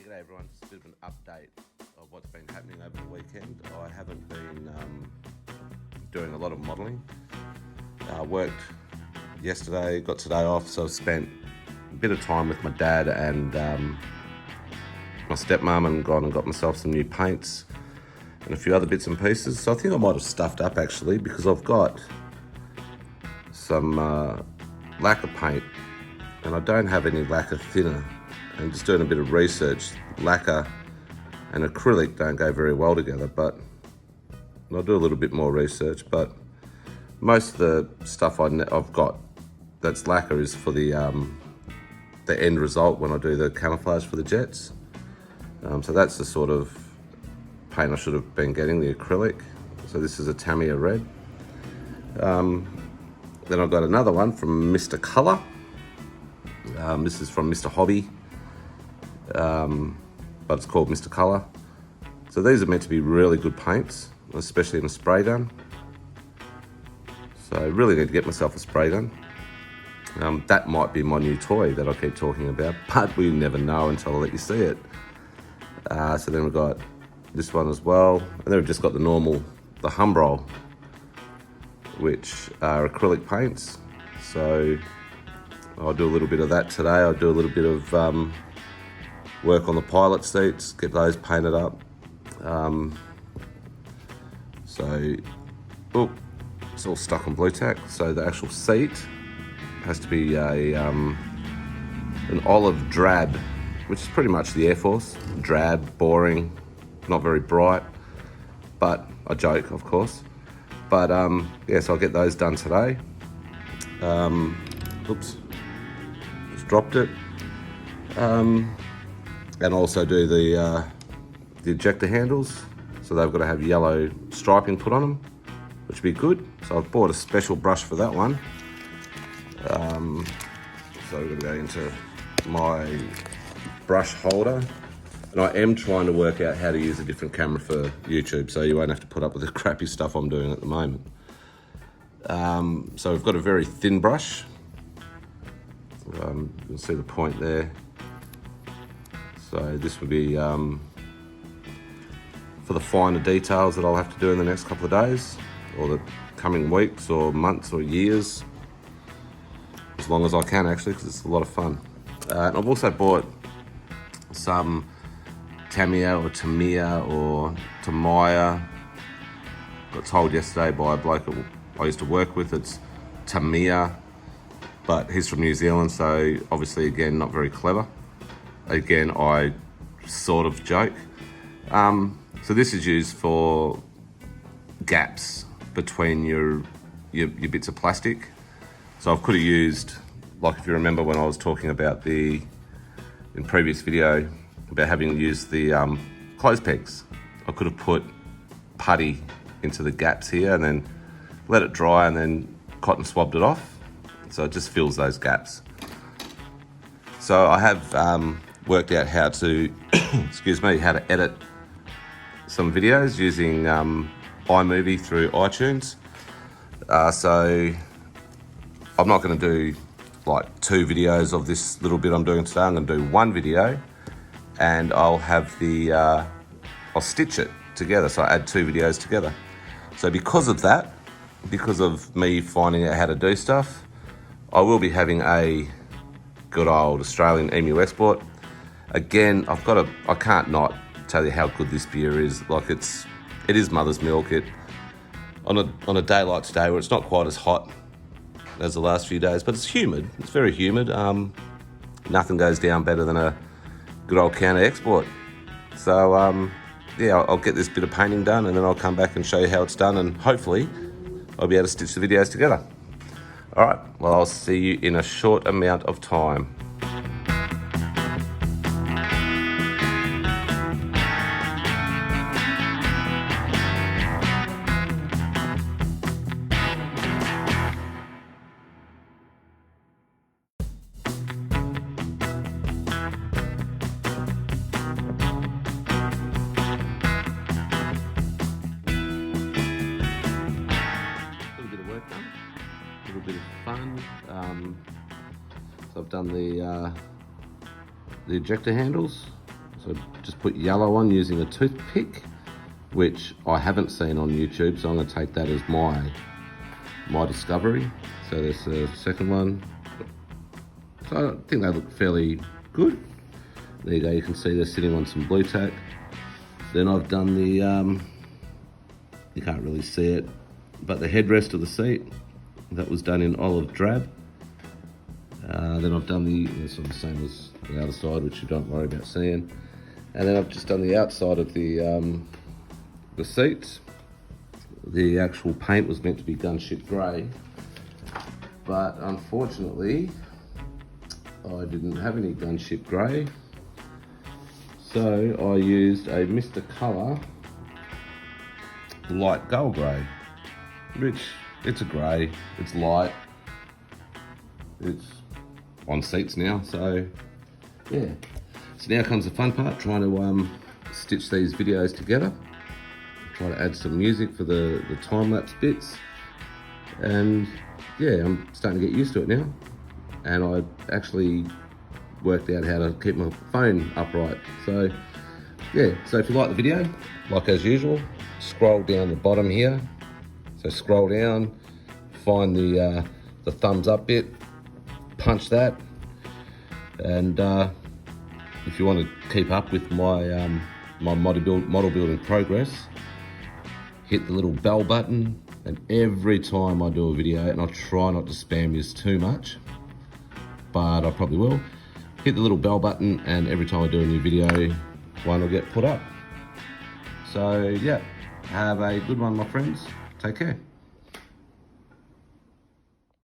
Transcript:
G'day everyone, just a bit of an update of what's been happening over the weekend. I haven't been doing a lot of modelling. Worked yesterday, got today off, so I've spent a bit of time with my dad and my stepmom and gone and got myself some new paints and a few other bits and pieces. So I think I might have stuffed up actually, because I've got some lacquer paint and I don't have any lacquer thinner. And just doing a bit of research, lacquer and acrylic don't go very well together, but I'll do a little bit more research. But most of the stuff I've got that's lacquer is for the end result when I do the camouflage for the jets. So that's the sort of paint I should have been getting, the acrylic. So this is a Tamiya red. Then I've got another one from Mr. Colour. This is from Mr. Hobby. But it's called Mr. Colour. So these are meant to be really good paints, especially in a spray gun. So I really need to get myself a spray gun. That might be my new toy that I keep talking about, but we never know until I let you see it. So then we've got this one as well. And then we've just got the normal, the Humbrol, which are acrylic paints. So I'll do a little bit of that today. I'll do a little bit of work on the pilot seats, get those painted up. It's all stuck on blue tack. So the actual seat has to be an olive drab, which is pretty much the Air Force. Drab, boring, not very bright, but I joke, of course. But yeah, so I'll get those done today. Oops, just dropped it. And also do the ejector handles. So they've got to have yellow striping put on them, which would be good. So I've bought a special brush for that one. So we're going to go into my brush holder. And I am trying to work out how to use a different camera for YouTube, so you won't have to put up with the crappy stuff I'm doing at the moment. So we've got a very thin brush. You can see the point there. So this would be for the finer details that I'll have to do in the next couple of days, or the coming weeks or months or years, as long as I can actually, because it's a lot of fun. And I've also bought some Tamiya or Tamiya or Tamiya. Got told yesterday by a bloke I used to work with, it's Tamiya, but he's from New Zealand, so obviously again not very clever. Again, I sort of joke. So this is used for gaps between your bits of plastic. So I could have used, like if you remember when I was talking about in previous video about having used the clothes pegs, I could have put putty into the gaps here and then let it dry and then cotton swabbed it off. So it just fills those gaps. So I have worked out how to, how to edit some videos using iMovie through iTunes. So I'm not going to do like 2 videos of this little bit I'm doing today. I'm going to do 1 video, and I'll have I'll stitch it together. So I add 2 videos together. So because of that, because of me finding out how to do stuff, I will be having a good old Australian Emu Export. Again, I can't not tell you how good this beer is. Like it is mother's milk. On a day like today where it's not quite as hot as the last few days, but it's humid. It's very humid. Nothing goes down better than a good old counter export. So yeah, I'll get this bit of painting done and then I'll come back and show you how it's done, and hopefully I'll be able to stitch the videos together. All right, well, I'll see you in a short amount of time. Bit of fun. So I've done the ejector handles. So just put yellow on using a toothpick, which I haven't seen on YouTube, so I'm going to take that as my discovery. So there's the second one. So I think they look fairly good. There you go, you can see they're sitting on some blue tack. Then I've done the, you can't really see it, but the headrest of the seat, that was done in olive drab. Then I've done it's sort of the same as the other side, which you don't worry about seeing. And then I've just done the outside of the seats. The actual paint was meant to be gunship grey, but unfortunately, I didn't have any gunship grey. So I used a Mr. Colour light gold grey, which it's a grey, it's light, it's on seats now, so yeah. So now comes the fun part, trying to stitch these videos together. Try to add some music for the time-lapse bits, and yeah, I'm starting to get used to it now. And I actually worked out how to keep my phone upright. So yeah, so if you like the video, like as usual, scroll down the bottom here. So scroll down, find the thumbs up bit, punch that, and if you want to keep up with my my model building progress, hit the little bell button. And every time I do a video, and I'll try not to spam you too much, but I probably will, hit the little bell button, and every time I do a new video, one will get put up. So yeah, have a good one, my friends. Take care.